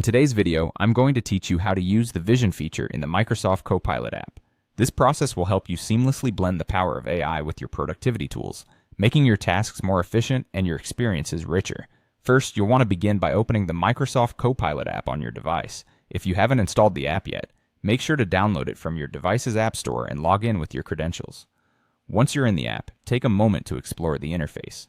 In today's video, I'm going to teach you how to use the Vision feature in the Microsoft Copilot app. This process will help you seamlessly blend the power of AI with your productivity tools, making your tasks more efficient and your experiences richer. First, you'll want to begin by opening the Microsoft Copilot app on your device. If you haven't installed the app yet, make sure to download it from your device's app store and log in with your credentials. Once you're in the app, take a moment to explore the interface.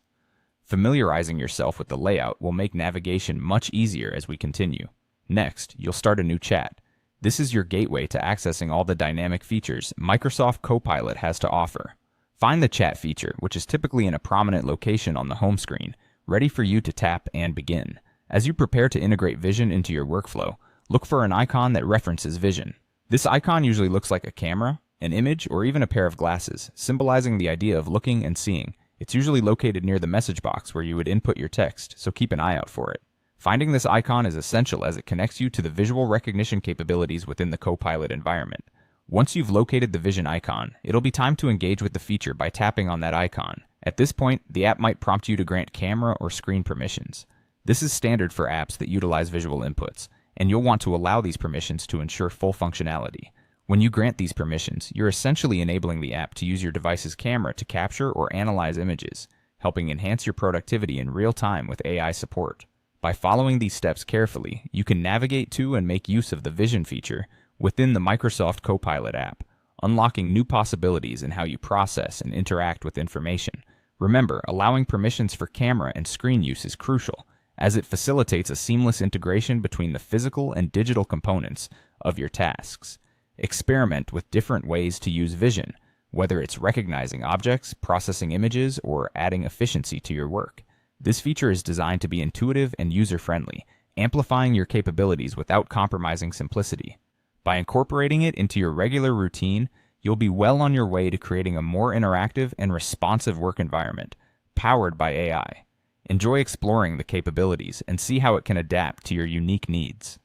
Familiarizing yourself with the layout will make navigation much easier as we continue. Next, you'll start a new chat. This is your gateway to accessing all the dynamic features Microsoft Copilot has to offer. Find the chat feature, which is typically in a prominent location on the home screen, ready for you to tap and begin. As you prepare to integrate Vision into your workflow, look for an icon that references Vision. This icon usually looks like a camera, an image, or even a pair of glasses, symbolizing the idea of looking and seeing. It's usually located near the message box where you would input your text, so keep an eye out for it. Finding this icon is essential as it connects you to the visual recognition capabilities within the Copilot environment. Once you've located the Vision icon, it'll be time to engage with the feature by tapping on that icon. At this point, the app might prompt you to grant camera or screen permissions. This is standard for apps that utilize visual inputs, and you'll want to allow these permissions to ensure full functionality. When you grant these permissions, you're essentially enabling the app to use your device's camera to capture or analyze images, helping enhance your productivity in real time with AI support. By following these steps carefully, you can navigate to and make use of the Vision feature within the Microsoft Copilot app, unlocking new possibilities in how you process and interact with information. Remember, allowing permissions for camera and screen use is crucial, as it facilitates a seamless integration between the physical and digital components of your tasks. Experiment with different ways to use Vision, whether it's recognizing objects, processing images, or adding efficiency to your work. This feature is designed to be intuitive and user-friendly, amplifying your capabilities without compromising simplicity. By incorporating it into your regular routine, you'll be well on your way to creating a more interactive and responsive work environment, powered by AI. Enjoy exploring the capabilities and see how it can adapt to your unique needs.